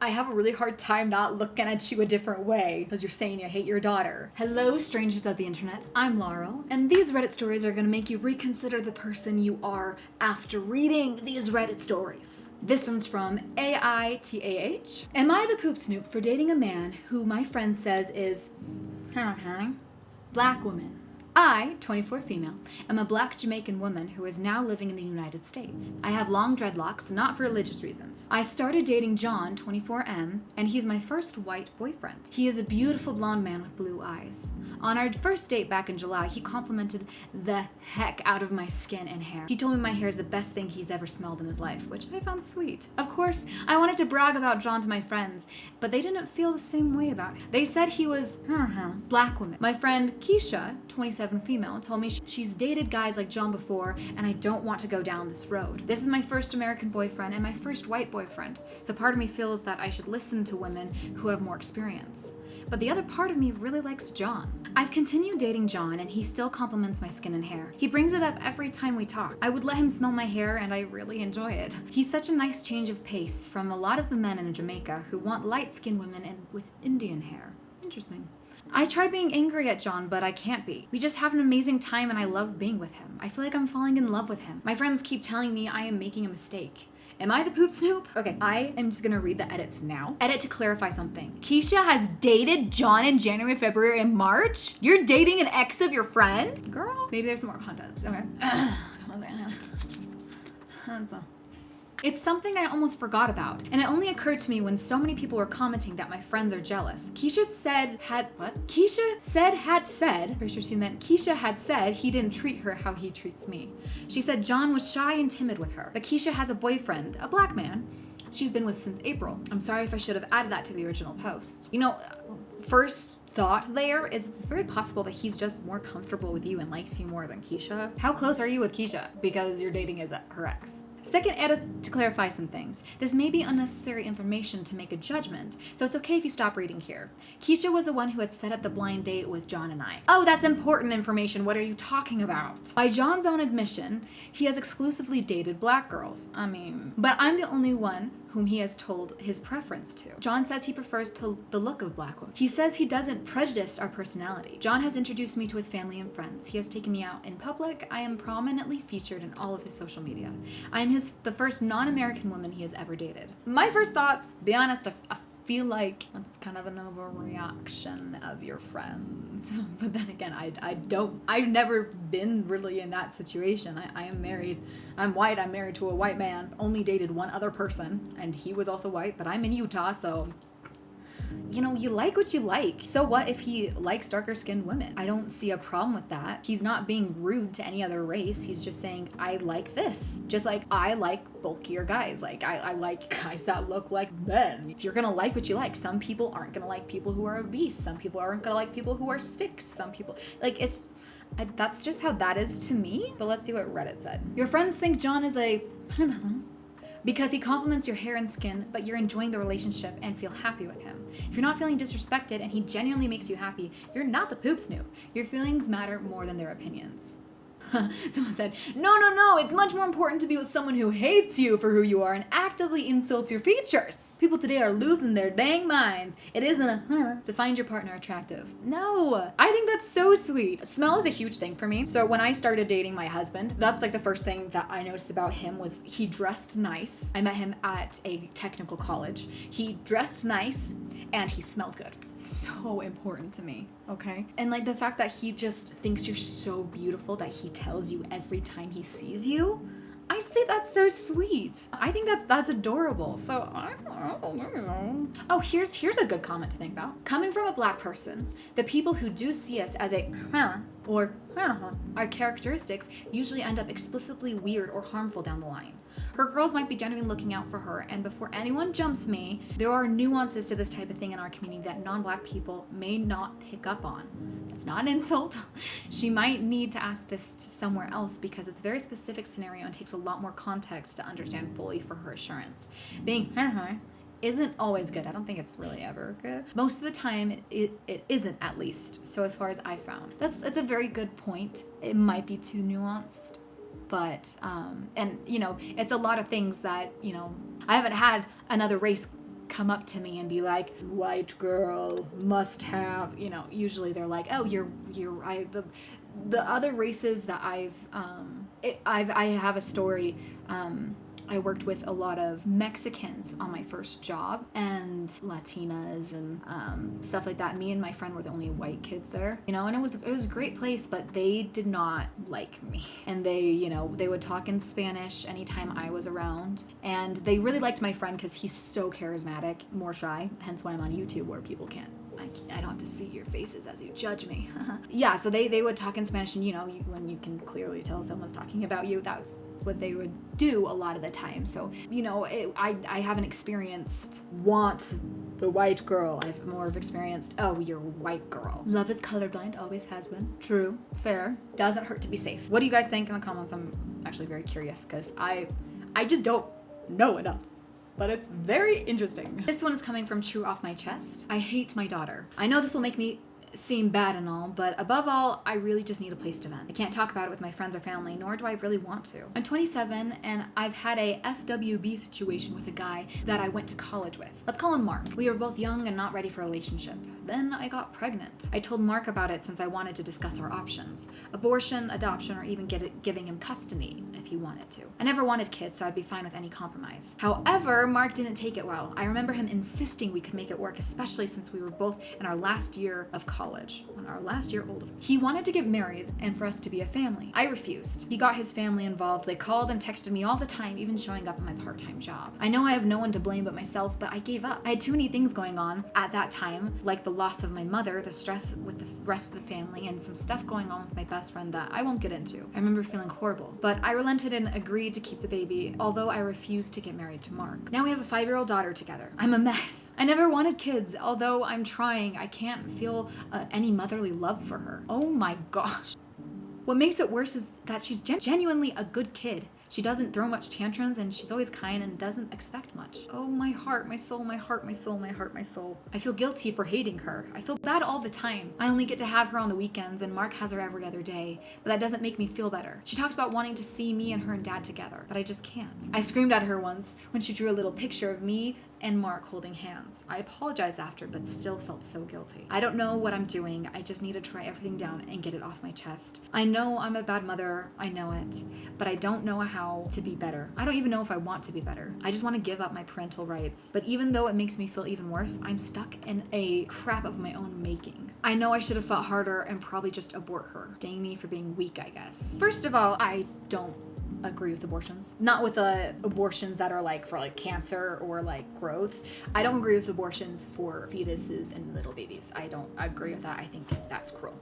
I have a really hard time not looking at you a different way because you're saying you hate your daughter. Hello, strangers of the internet. I'm Laurel, and these Reddit stories are going to make you reconsider the person you are after reading these Reddit stories. This one's from AITAH. Am I the poop snoop for dating a man who my friend says is black woman? I, 24 female, am a black Jamaican woman who is now living in the United States. I have long dreadlocks, not for religious reasons. I started dating John, 24M, and he's my first white boyfriend. He is a beautiful blonde man with blue eyes. On our first date back in July, he complimented the heck out of my skin and hair. He told me my hair is the best thing he's ever smelled in his life, which I found sweet. Of course, I wanted to brag about John to my friends, but they didn't feel the same way about it. They said he was black woman. My friend Keisha, 27 female, told me she's dated guys like John before, and I don't want to go down this road. This is my first American boyfriend and my first white boyfriend, so part of me feels that I should listen to women who have more experience. But the other part of me really likes John. I've continued dating John, and he still compliments my skin and hair. He brings it up every time we talk. I would let him smell my hair, and I really enjoy it. He's such a nice change of pace from a lot of the men in Jamaica who want light-skinned women with Indian hair. Interesting. I try being angry at John, but I can't be. We just have an amazing time and I love being with him. I feel like I'm falling in love with him. My friends keep telling me I am making a mistake. Am I the poop snoop? Okay, I am just gonna read the edits now. Edit to clarify something. Keisha has dated John in January, February, and March? You're dating an ex of your friend? Girl, maybe there's some more context. Okay. It's something I almost forgot about, and it only occurred to me when so many people were commenting that my friends are jealous. Keisha had said he didn't treat her how he treats me. She said John was shy and timid with her, but Keisha has a boyfriend, a black man, she's been with since April. I'm sorry if I should have added that to the original post. You know, first thought there is it's very possible that he's just more comfortable with you and likes you more than Keisha. How close are you with Keisha? Because you're dating her ex. Second edit to clarify some things. This may be unnecessary information to make a judgment, so it's okay if you stop reading here. Keisha was the one who had set up the blind date with John and I. Oh, that's important information. What are you talking about? By John's own admission, he has exclusively dated black girls. But I'm the only one whom he has told his preference to. John says he prefers the look of black women. He says he doesn't prejudice our personality. John has introduced me to his family and friends. He has taken me out in public. I am prominently featured in all of his social media. I am the first non-American woman he has ever dated. My first thoughts, be honest, I feel like that's kind of an overreaction of your friends. But then again, I've never been really in that situation. I am married. I'm white. I'm married to a white man. Only dated one other person, and he was also white, but I'm in Utah, so you know, you like what you like. So what if he likes darker skinned women? I don't see a problem with that. He's not being rude to any other race. He's just saying, I like this. Just like I like bulkier guys. Like I like guys that look like men. If you're gonna like what you like, some people aren't gonna like people who are obese. Some people aren't gonna like people who are sticks. Some people, that's just how that is to me. But let's see what Reddit said. Your friends think John is because he compliments your hair and skin, but you're enjoying the relationship and feel happy with him. If you're not feeling disrespected and he genuinely makes you happy, you're not the poop snoop. Your feelings matter more than their opinions. Someone said, no, it's much more important to be with someone who hates you for who you are and actively insults your features. People today are losing their dang minds. It isn't to find your partner attractive. No, I think that's so sweet. Smell is a huge thing for me. So when I started dating my husband, that's like the first thing that I noticed about him was he dressed nice. I met him at a technical college. He dressed nice and he smelled good. So important to me, okay? And like the fact that he just thinks you're so beautiful that he tells you every time he sees you, I say that's so sweet. I think that's adorable. So I don't know. Oh, here's a good comment to think about. Coming from a black person, the people who do see us as a or our characteristics usually end up explicitly weird or harmful down the line. Her girls might be genuinely looking out for her, and before anyone jumps me, there are nuances to this type of thing in our community that non-black people may not pick up on. That's not an insult. She might need to ask this to somewhere else because it's a very specific scenario and takes a lot more context to understand fully for her assurance. Being isn't always good. I don't think it's really ever good. Most of the time, it isn't, at least. So as far as I found. That's a very good point. It might be too nuanced. But, and, you know, it's a lot of things that, you know, I haven't had another race come up to me and be like, white girl must have, you know, usually they're like, oh, the other races that I have a story. I worked with a lot of Mexicans on my first job and Latinas and stuff like that. Me and my friend were the only white kids there, you know, and it was a great place, but they did not like me. And they, you know, they would talk in Spanish anytime I was around. And they really liked my friend because he's so charismatic, more shy, hence why I'm on YouTube where people can't. I don't have to see your faces as you judge me. Yeah, so they would talk in Spanish, and you know, when you can clearly tell someone's talking about you, that's what they would do a lot of the time. So, you know, I haven't experienced want the white girl. I've more of experienced, oh, you're white girl. Love is colorblind, always has been. True, fair. Doesn't hurt to be safe. What do you guys think in the comments? I'm actually very curious because I just don't know enough. But it's very interesting. This one is coming from True Off My Chest. I hate my daughter. I know this will make me seem bad and all, but above all, I really just need a place to vent. I can't talk about it with my friends or family, nor do I really want to. I'm 27 and I've had a FWB situation with a guy that I went to college with. Let's call him Mark. We were both young and not ready for a relationship. Then I got pregnant. I told Mark about it since I wanted to discuss our options. Abortion, adoption, or even giving him custody if he wanted to. I never wanted kids, so I'd be fine with any compromise. However, Mark didn't take it well. I remember him insisting we could make it work, especially since we were both in our last year of college. On our last year old. He wanted to get married and for us to be a family. I refused. He got his family involved. They called and texted me all the time, even showing up at my part-time job. I know I have no one to blame but myself, but I gave up. I had too many things going on at that time, like the loss of my mother, the stress with the rest of the family, and some stuff going on with my best friend that I won't get into. I remember feeling horrible, but I relented and agreed to keep the baby, although I refused to get married to Mark. Now we have a 5-year-old daughter together. I'm a mess. I never wanted kids, although I'm trying. I can't feel any motherly love for her. Oh my gosh. What makes it worse is that she's genuinely a good kid. She doesn't throw much tantrums and she's always kind and doesn't expect much. Oh, my heart, my soul, my heart, my soul, my heart, my soul. I feel guilty for hating her. I feel bad all the time. I only get to have her on the weekends and Mark has her every other day, but that doesn't make me feel better. She talks about wanting to see me and her and dad together, but I just can't. I screamed at her once when she drew a little picture of me and Mark holding hands. I apologized after, but still felt so guilty. I don't know what I'm doing. I just need to try everything down and get it off my chest. I know I'm a bad mother. I know it, but I don't know how to be better. I don't even know if I want to be better. I just want to give up my parental rights. But even though it makes me feel even worse, I'm stuck in a crap of my own making. I know I should have fought harder and probably just abort her. Dang me for being weak, I guess. First of all, I don't agree with abortions. Not with abortions that are like for like cancer or like growths. I don't agree with abortions for fetuses and little babies. I don't agree with that. I think that's cruel.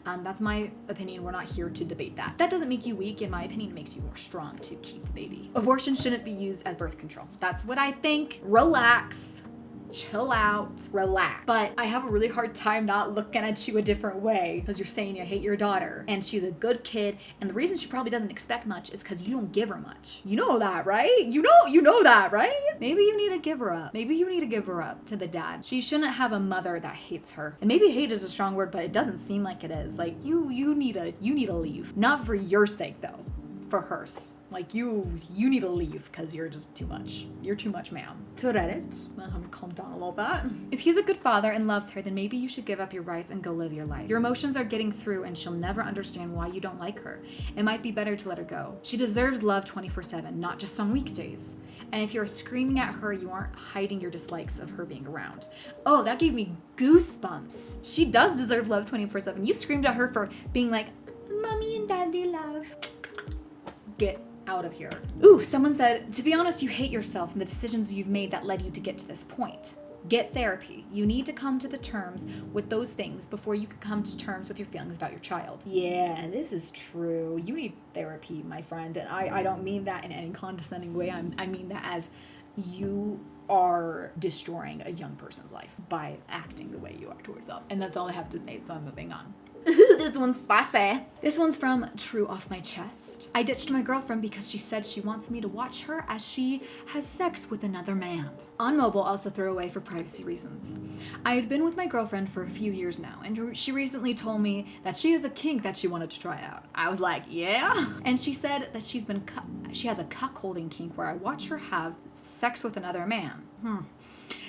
That's my opinion. We're not here to debate that. That doesn't make you weak. In my opinion, it makes you more strong to keep the baby. Abortion shouldn't be used as birth control. That's what I think. Relax. Chill out, relax. But I have a really hard time not looking at you a different way because you're saying you hate your daughter and she's a good kid, and the reason she probably doesn't expect much is because you don't give her much. You know that, right? You know that, right? Maybe you need to give her up. Maybe you need to give her up to the dad. She shouldn't have a mother that hates her. And maybe hate is a strong word, but it doesn't seem like it is. Like you need to leave. Not for your sake though, for hers. Like you need to leave because you're just too much. You're too much, ma'am. To Reddit, I'm gonna calm down a little bit. If he's a good father and loves her, then maybe you should give up your rights and go live your life. Your emotions are getting through and she'll never understand why you don't like her. It might be better to let her go. She deserves love 24/7, not just on weekdays. And if you're screaming at her, you aren't hiding your dislikes of her being around. Oh, that gave me goosebumps. She does deserve love 24/7. You screamed at her for being like, mommy and daddy love. Get out of here. Ooh, someone said, to be honest, you hate yourself and the decisions you've made that led you to get to this point. Get therapy. You need to come to the terms with those things before you can come to terms with your feelings about your child. Yeah, this is true. You need therapy, my friend. And I don't mean that in any condescending way. I mean that as you are destroying a young person's life by acting the way you are towards them. And that's all I have to say, so I'm moving on. This one's spicy. This one's from True Off My Chest. I ditched my girlfriend because she said she wants me to watch her as she has sex with another man. On mobile, also throw away for privacy reasons. I had been with my girlfriend for a few years now, and she recently told me that she has a kink that she wanted to try out. I was like, yeah? And she said that she has a cuckolding kink where I watch her have sex with another man.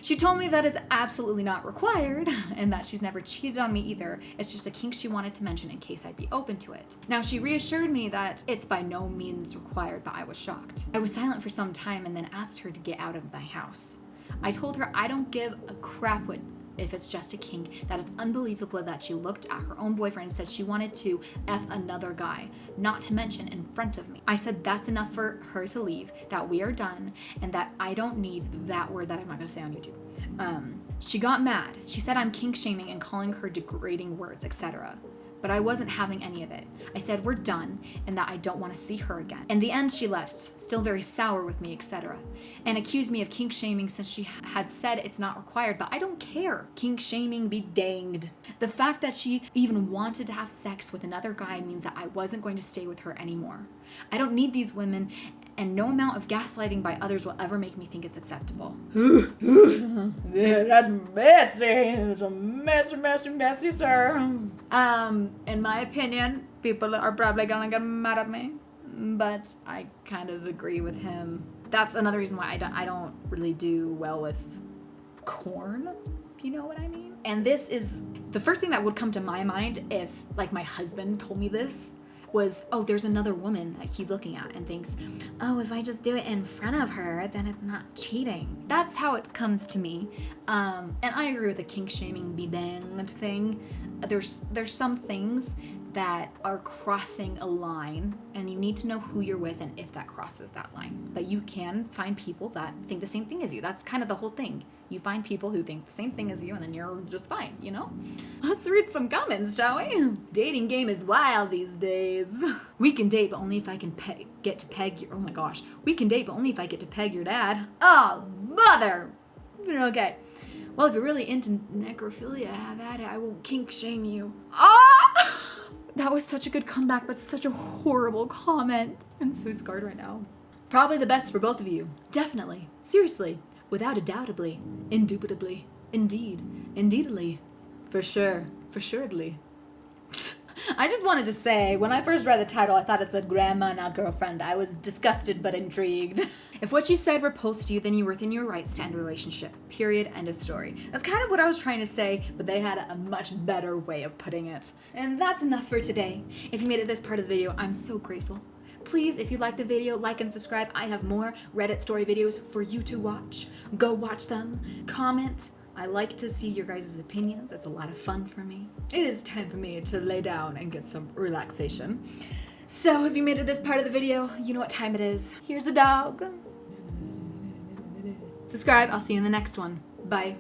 She told me that it's absolutely not required and that she's never cheated on me either. It's just a kink she wanted to mention in case I'd be open to it. Now, she reassured me that it's by no means required, but I was shocked. I was silent for some time and then asked her to get out of my house. I told her I don't give a crap if it's just a kink. That is unbelievable that she looked at her own boyfriend and said she wanted to F another guy, not to mention in front of me. I said that's enough for her to leave, that we are done, and that I don't need that word that I'm not gonna say on YouTube. She got mad. She said I'm kink shaming and calling her degrading words, etc. But I wasn't having any of it. I said we're done and that I don't want to see her again. In the end, she left, still very sour with me, etc. And accused me of kink shaming since she had said it's not required, but I don't care. Kink shaming be danged. The fact that she even wanted to have sex with another guy means that I wasn't going to stay with her anymore. I don't need these women, and no amount of gaslighting by others will ever make me think it's acceptable. That's messy. It's a messy, sir. In my opinion, people are probably gonna get mad at me, but I kind of agree with him. That's another reason why I don't really do well with corn, if you know what I mean. And this is the first thing that would come to my mind if, like, my husband told me this. Was, oh, there's another woman that he's looking at and thinks, oh, if I just do it in front of her, then it's not cheating. That's how it comes to me. And I agree with the kink shaming be damned thing. There's some things that are crossing a line, and you need to know who you're with and if that crosses that line. But you can find people that think the same thing as you. That's kind of the whole thing. You find people who think the same thing as you, and then you're just fine, you know? Let's read some comments, shall we? Dating game is wild these days. We can date, but only if I can get to peg your... Oh my gosh. We can date, but only if I get to peg your dad. Oh, mother! Okay. Well, if you're really into necrophilia, have at it. I won't kink shame you. Ah! That was such a good comeback, but such a horrible comment. I'm so scarred right now. Probably the best for both of you. Definitely. Seriously. Without a doubtably. Indubitably. Indeed. Indeedly. For sure. For suredly. I just wanted to say, when I first read the title, I thought it said grandma, not girlfriend. I was disgusted but intrigued. If what you said repulsed you, then you're within your rights to end a relationship. Period. End of story. That's kind of what I was trying to say, but they had a much better way of putting it. And that's enough for today. If you made it this part of the video, I'm so grateful. Please, if you liked the video, like and subscribe. I have more Reddit story videos for you to watch. Go watch them. Comment. I like to see your guys' opinions. It's a lot of fun for me. It is time for me to lay down and get some relaxation. So if you made it this part of the video, you know what time it is. Here's a dog. Subscribe. I'll see you in the next one. Bye.